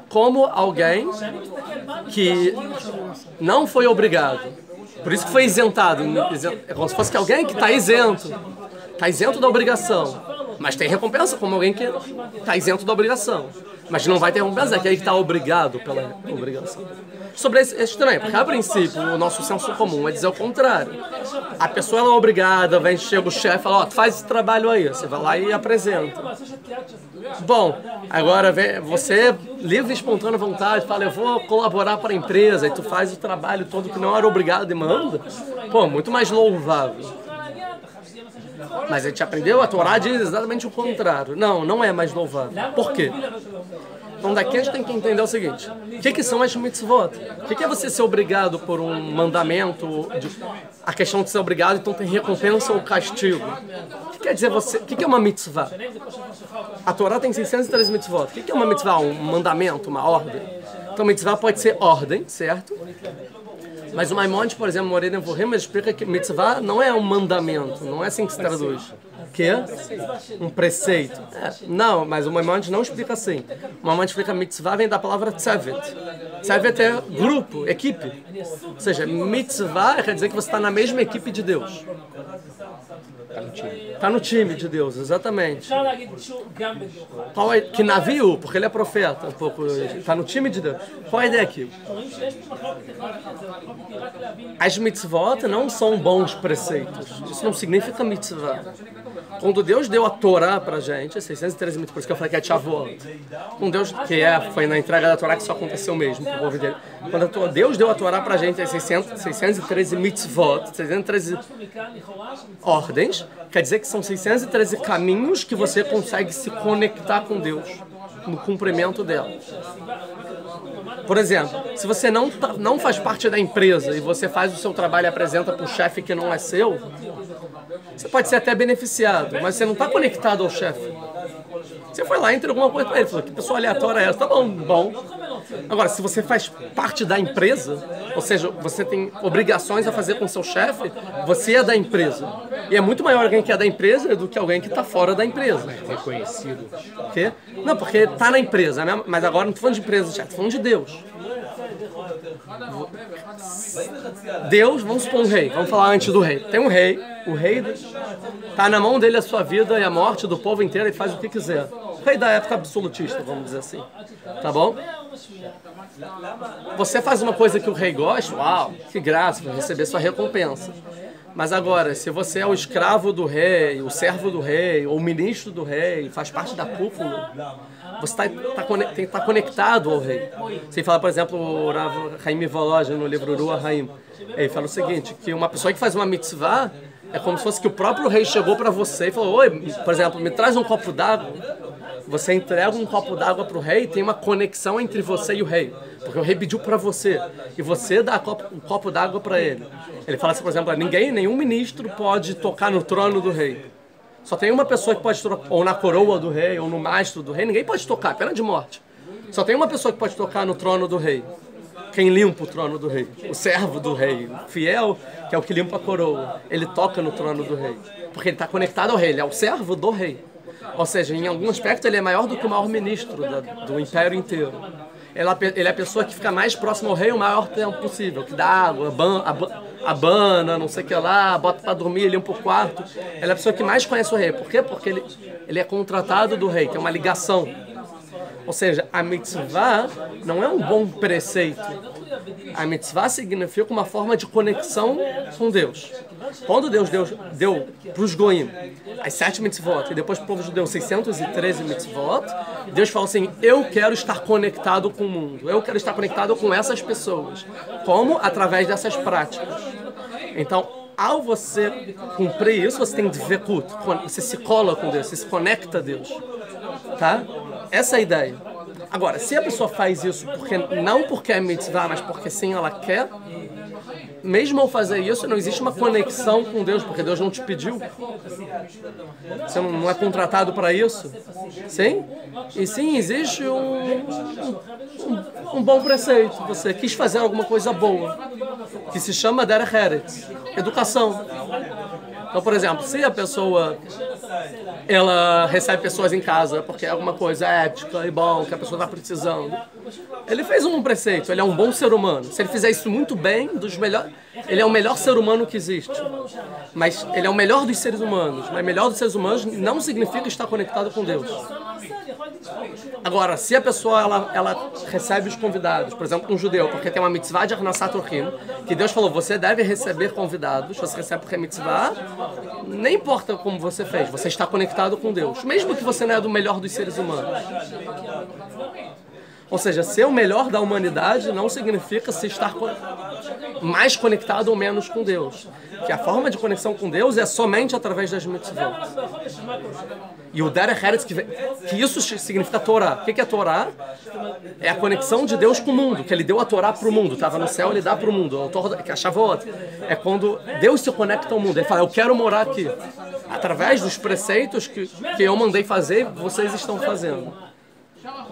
como alguém que não foi obrigado. Por isso que foi isentado. É como se fosse alguém que está isento da obrigação. Mas tem recompensa como alguém que está isento da obrigação. Mas não vai ter recompensa, é aquele que está obrigado pela obrigação. Sobre esse é estranho, porque a princípio o nosso senso comum é dizer o contrário. A pessoa ela é obrigada, chega o chefe e fala, faz esse trabalho aí, você vai lá e apresenta. Bom, agora você, livre e espontânea vontade, fala, eu vou colaborar para a empresa, e tu faz o trabalho todo que não era obrigado e manda, muito mais louvável. Mas a gente aprendeu, a Torá diz exatamente o contrário. Não é mais louvável. Por quê? Então daqui a gente tem que entender o seguinte: o que são as mitzvot? O que é você ser obrigado por um mandamento? A questão de ser obrigado, então tem recompensa ou castigo. O que quer dizer você? O que é uma mitzvah? A Torá tem 613 mitzvot. O que é uma mitzvah? Um mandamento, uma ordem? Então mitzvah pode ser ordem, certo? Mas o Maimonides, por exemplo, Moreira Nevorim, explica que mitzvah não é um mandamento, não é assim que se traduz. Que é? Um preceito. Não, mas o Maimonides não explica assim. O Maimonides explica que mitzvah vem da palavra tzevet. Tzevet é grupo, equipe. Ou seja, mitzvah quer dizer que você está na mesma equipe de Deus. Está no time de Deus, exatamente. Qual é, que navio? Porque ele é profeta, está no time de Deus. Qual é a ideia aqui? As mitzvot não são bons preceitos. Isso não significa mitzvah. Quando Deus deu a Torá pra gente, 613 mitzvot, por isso que eu falei que é Shavuot. Deus, foi na entrega da Torá que isso aconteceu mesmo pro povo dele. Quando Deus deu a Torá pra gente, 613 mitzvot, 613 ordens, quer dizer que são 613 caminhos que você consegue se conectar com Deus no cumprimento dela. Por exemplo, se você não faz parte da empresa e você faz o seu trabalho e apresenta para um chefe que não é seu, você pode ser até beneficiado, mas você não está conectado ao chefe. Você foi lá e entregou uma coisa para ele, falou, que pessoa aleatória é essa? Tá bom, bom. Agora, se você faz parte da empresa, ou seja, você tem obrigações a fazer com o seu chefe, você é da empresa. E é muito maior alguém que é da empresa do que alguém que está fora da empresa. Reconhecido. Por quê? Não, porque está na empresa, né? Mas agora não estou falando de empresa, estou falando de Deus. Deus, vamos supor um rei, vamos falar antes do rei. Tem um rei, o rei está na mão dele a sua vida e a morte do povo inteiro, ele faz o que quiser. O rei da época absolutista, vamos dizer assim. Tá bom? Você faz uma coisa que o rei gosta, uau, que graça, vai receber sua recompensa. Mas agora, se você é o escravo do rei, o servo do rei, ou o ministro do rei, faz parte da cúpula, você tem que estar conectado ao rei. Você fala, por exemplo, o Rav Haim Volozhin, no livro Ruach Haim, ele fala o seguinte, que uma pessoa que faz uma mitzvah é como se fosse que o próprio rei chegou para você e falou, oi, por exemplo, me traz um copo d'água. Você entrega um copo d'água para o rei, tem uma conexão entre você e o rei. Porque o rei pediu para você, e você dá um copo d'água para ele. Ele fala assim, por exemplo, nenhum ministro pode tocar no trono do rei. Só tem uma pessoa que pode tocar, ou na coroa do rei, ou no mastro do rei, ninguém pode tocar, pena de morte. Só tem uma pessoa que pode tocar no trono do rei. Quem limpa o trono do rei? O servo do rei, o fiel, que é o que limpa a coroa. Ele toca no trono do rei, porque ele está conectado ao rei, ele é o servo do rei. Ou seja, em algum aspecto ele é maior do que o maior ministro do império inteiro. Ele é a pessoa que fica mais próximo ao rei o maior tempo possível, que dá água, abana, não sei o que lá, bota para dormir, limpa o quarto. Ele é a pessoa que mais conhece o rei. Por quê? Porque ele é contratado do rei, tem uma ligação. Ou seja, a mitzvah não é um bom preceito. A mitzvah significa uma forma de conexão com Deus. Quando Deus deu para os goim as 7 mitzvot e depois para o povo judeu 613 mitzvot, Deus falou assim, eu quero estar conectado com o mundo, eu quero estar conectado com essas pessoas. Como? Através dessas práticas. Então, ao você cumprir isso, você tem dvekut, você se cola com Deus, você se conecta a Deus. Tá? Essa é a ideia. Agora, se a pessoa faz isso não porque é mitzvah, mas porque sim ela quer, mesmo ao fazer isso, não existe uma conexão com Deus, porque Deus não te pediu. Você não é contratado para isso. Sim? E sim, existe um bom preceito. Você quis fazer alguma coisa boa, que se chama derech eretz, educação. Então, por exemplo, se a pessoa ela recebe pessoas em casa porque é alguma coisa ética e bom, que a pessoa está precisando, ele fez um preceito, ele é um bom ser humano. Se ele fizer isso muito bem, ele é o melhor ser humano que existe. Mas ele é o melhor dos seres humanos. Mas melhor dos seres humanos não significa estar conectado com Deus. Agora, se a pessoa ela recebe os convidados, por exemplo, um judeu, porque tem uma mitzvah de Arnasat Orchim, que Deus falou, você deve receber convidados, você recebe porque é mitzvah, nem importa como você fez, você está conectado com Deus, mesmo que você não é do melhor dos seres humanos. Ou seja, ser o melhor da humanidade não significa se estar mais conectado ou menos com Deus. Que a forma de conexão com Deus é somente através das mitzvot. E o derech eretz, que isso significa Torá. O que é Torá? É a conexão de Deus com o mundo, que ele deu a Torá para o mundo. Estava no céu, ele dá para o mundo. Que é a Shavuot. É quando Deus se conecta ao mundo. Ele fala, eu quero morar aqui. Através dos preceitos que eu mandei fazer, vocês estão fazendo.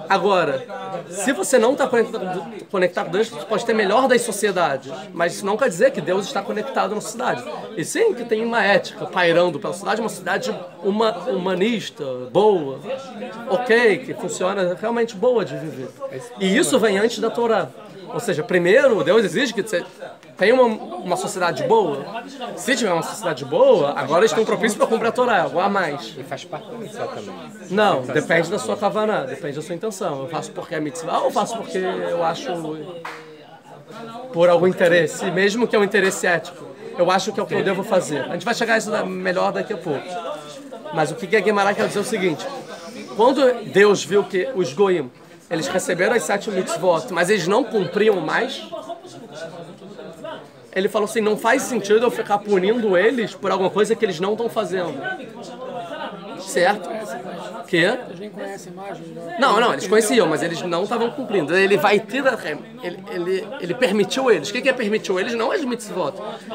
Agora, se você não está conectado com Deus, você pode ter melhor das sociedades, mas isso não quer dizer que Deus está conectado na sociedade. E sim que tem uma ética pairando pela sociedade, uma sociedade humanista, boa, ok, que funciona realmente boa de viver. E isso vem antes da Torá. Ou seja, primeiro, Deus exige que você tenha uma sociedade boa. Se tiver uma sociedade boa, agora eles estão propícios para cumprir a Torá, algo a mais. E faz parte da mitzvah também. Não, depende da sua kavaná, depende da sua intenção. Eu faço porque é mitzvah ou faço porque eu acho por algum interesse, mesmo que é um interesse ético. Eu acho que é o que eu devo fazer. A gente vai chegar a isso melhor daqui a pouco. Mas o que a Guimarães quer dizer é o seguinte. Quando Deus viu que os goim, eles receberam as 7 mitzvot, mas eles não cumpriam mais, ele falou assim, não faz sentido eu ficar punindo eles por alguma coisa que eles não estão fazendo. certo? Que? Eles nem conhecem mais. Não, eles conheciam, mas eles não estavam cumprindo. Ele vai ter, ele permitiu eles. O que é permitiu eles? Não as mitzvot,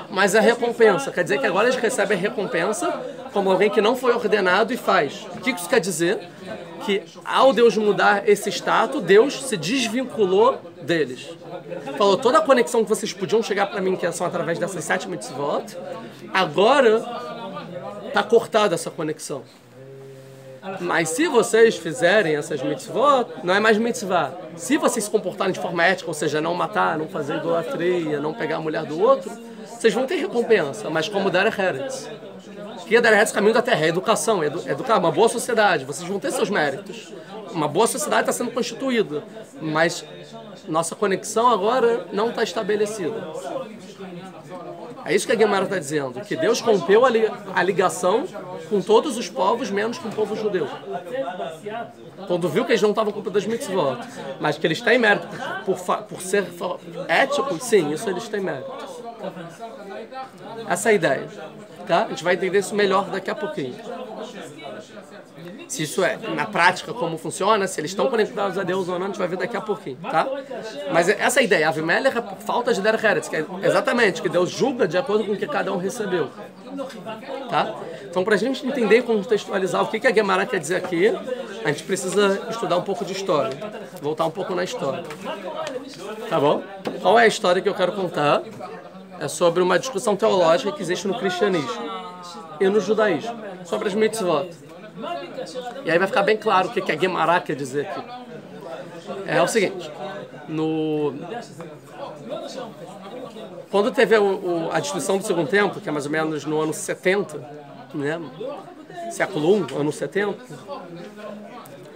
mas a recompensa. Quer dizer que agora eles recebem a recompensa como alguém que não foi ordenado e faz. O que isso quer dizer? Que ao Deus mudar esse status, Deus se desvinculou deles. Falou, toda a conexão que vocês podiam chegar para mim, que são através dessas 7 mitzvot, agora está cortada essa conexão. Mas se vocês fizerem essas mitzvot, não é mais mitzvah. Se vocês se comportarem de forma ética, ou seja, não matar, não fazer idolatria, não pegar a mulher do outro, vocês vão ter recompensa, mas como Derech Eretz. Que é Derech Eretz, caminho da terra, é educação, educar uma boa sociedade, vocês vão ter seus méritos. Uma boa sociedade está sendo constituída, mas nossa conexão agora não está estabelecida. É isso que a Gemara está dizendo, que Deus rompeu a ligação com todos os povos, menos com o povo judeu. Quando viu que eles não estavam cumprindo as mitzvot, mas que eles têm mérito por ser éticos, sim, isso eles têm mérito. Essa é a ideia. Tá? A gente vai entender isso melhor daqui a pouquinho. Se isso é, na prática, como funciona, se eles estão conectados a Deus ou não, a gente vai ver daqui a pouquinho, tá? Mas essa é a ideia. Avimelech é por falta de Derech Eretz, que é exatamente, que Deus julga de acordo com o que cada um recebeu. Tá? Então, para a gente entender e contextualizar o que a Gemara quer dizer aqui, a gente precisa estudar um pouco de história, voltar um pouco na história. Tá bom? Qual é a história que eu quero contar? É sobre uma discussão teológica que existe no cristianismo e no judaísmo, sobre as mitzvot. E aí vai ficar bem claro o que a Gemara quer dizer aqui. É o seguinte, quando teve a destruição do Segundo Templo, que é mais ou menos no ano 70, né? Século I, ano 70,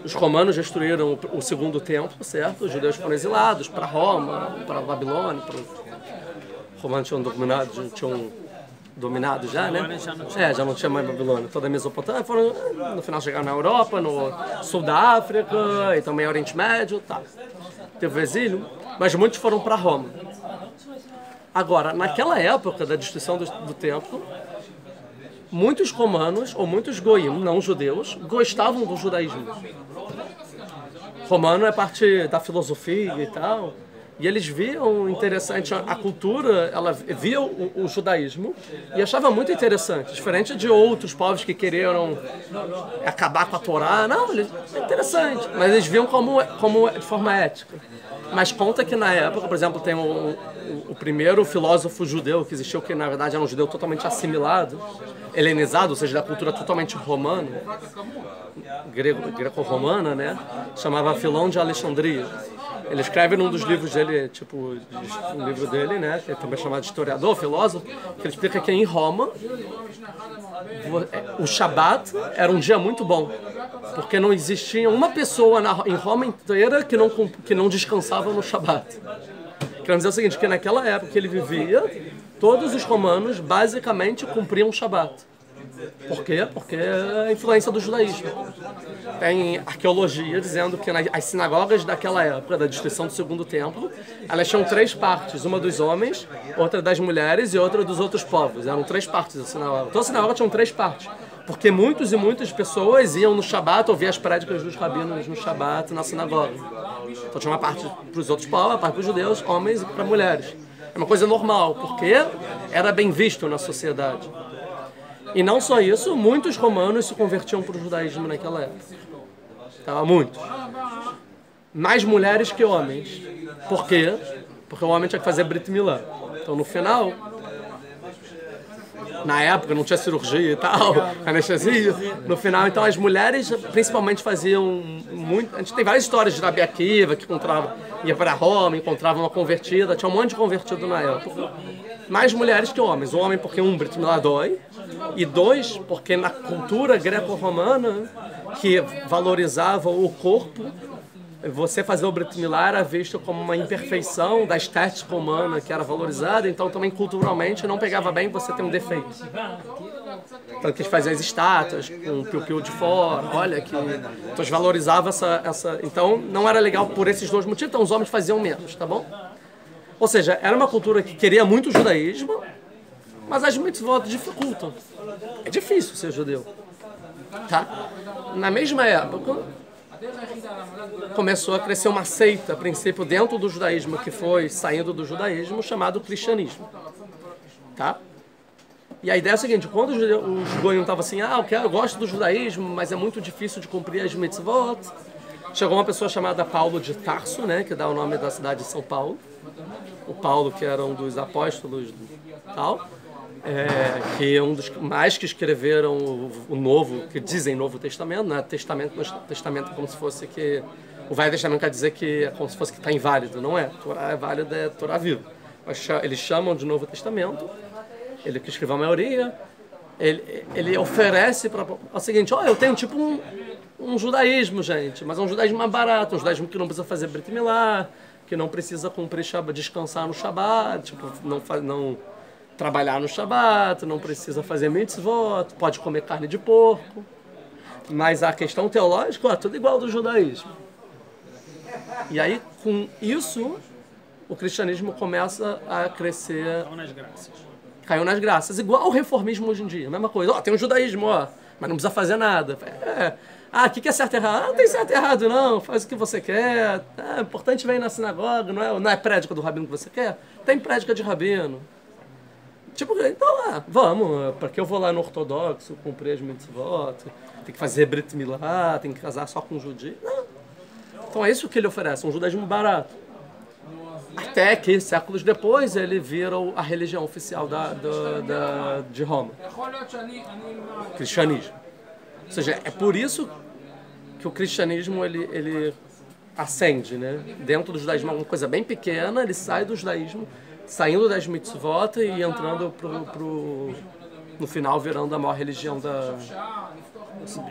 os romanos destruíram o Segundo Templo, certo? Os judeus foram exilados para Roma, para Babilônia, os romanos tinham dominado já, né? Já não tinha mais Babilônia. Toda a Mesopotâmia, no final chegaram na Europa, no sul da África e também Oriente Médio, tá. Teve o exílio, mas muitos foram para Roma. Agora, naquela época da destruição do templo, muitos romanos, ou muitos goim, não judeus, gostavam do judaísmo. Romano é parte da filosofia e tal. E eles viam interessante a cultura, ela via o judaísmo e achava muito interessante, diferente de outros povos que queriam acabar com a Torá. Não, é interessante, mas eles viam como de forma ética. Mas conta que na época, por exemplo, tem o primeiro filósofo judeu que existiu, que na verdade era um judeu totalmente assimilado, helenizado, ou seja, da cultura totalmente romana, greco-romana, né? Chamava Filão de Alexandria. Ele escreve num dos livros dele, um livro dele, né, que é também chamado de historiador, filósofo, que ele explica que em Roma, o Shabat era um dia muito bom, porque não existia uma pessoa em Roma inteira que não descansava no Shabat. Querendo dizer o seguinte, que naquela época que ele vivia, todos os romanos basicamente cumpriam o Shabat. Por quê? Porque é a influência do judaísmo. Tem arqueologia dizendo que as sinagogas daquela época, da destruição do Segundo Templo, elas tinham 3 partes, uma dos homens, outra das mulheres e outra dos outros povos. Eram 3 partes da sinagoga. Então a sinagoga tinha 3 partes, porque muitas e muitas pessoas iam no Shabat ouvir as prédicas dos rabinos no Shabat na sinagoga. Então tinha uma parte para os outros povos, uma parte para os judeus, homens e para mulheres. É uma coisa normal, porque era bem visto na sociedade. E não só isso, muitos romanos se convertiam para o judaísmo naquela época. Tá? Muitos. Mais mulheres que homens. Por quê? Porque o homem tinha que fazer Brit Milá. Então no final, na época não tinha cirurgia e tal, anestesia. No final, então as mulheres principalmente faziam muito. A gente tem várias histórias de Rabi Akiva que ia para Roma, encontrava uma convertida, tinha um monte de convertido na época. Mais mulheres que homens. O homem porque Brit Milá dói, e 2, porque na cultura greco-romana, que valorizava o corpo, você fazer o Brit Milá era visto como uma imperfeição da estética humana que era valorizada, então também culturalmente não pegava bem você ter um defeito. Tanto que eles faziam as estátuas com o piu-piu de fora, olha que... Então eles valorizavam essa... Então não era legal por esses 2 motivos, então os homens faziam menos, tá bom? Ou seja, era uma cultura que queria muito o judaísmo, mas as mitzvot dificultam. É difícil ser judeu. Tá? Na mesma época, começou a crescer uma seita, a princípio, dentro do judaísmo, que foi saindo do judaísmo, chamado cristianismo. Tá? E a ideia é a seguinte, quando os goiam estavam assim, eu gosto do judaísmo, mas é muito difícil de cumprir as mitzvot, chegou uma pessoa chamada Paulo de Tarso, né, que dá o nome da cidade de São Paulo, o Paulo, que era um dos apóstolos tal, que é um dos mais que escreveram o Novo, que dizem Novo Testamento, né? Testamento é como se fosse que... O Velho Testamento quer dizer que é como se fosse que está inválido, não é? Torá é válida, é Torá viva. Eles chamam de Novo Testamento, ele que escreveu a maioria, ele oferece para o seguinte, eu tenho tipo um judaísmo, gente, mas é um judaísmo mais barato, um judaísmo que não precisa fazer Brit Milá, que não precisa cumprir Shabbat, descansar no Shabbat, tipo, não trabalhar no Shabbat, não precisa fazer mitzvot, pode comer carne de porco. Mas a questão teológica, tudo igual do judaísmo. E aí, com isso, o cristianismo começa a crescer... Caiu nas graças. Igual o reformismo hoje em dia, a mesma coisa. Tem um judaísmo, mas não precisa fazer nada. O que é certo e errado? Não tem certo e errado, não. Faz o que você quer. É importante vir na sinagoga, não é prédica do rabino que você quer? Tem prédica de rabino. Tipo, então vamos. Para que eu vou lá no ortodoxo, cumprir as mitzvot, tem que fazer Brit Milá, tem que casar só com judeu? Não. Então é isso que ele oferece, um judaísmo barato. Até que, séculos depois, ele vira a religião oficial de Roma. O cristianismo. Ou seja, é por isso que o cristianismo ele ascende, né? Dentro do judaísmo é uma coisa bem pequena, ele sai do judaísmo, saindo das mitzvot e entrando no final virando a maior religião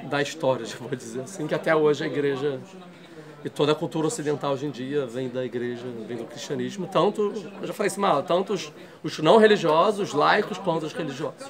da história, vou dizer assim, que até hoje a igreja e toda a cultura ocidental hoje em dia vem da igreja, vem do cristianismo, tanto, eu já falei assim, tanto os não religiosos, os laicos, quanto os religiosos.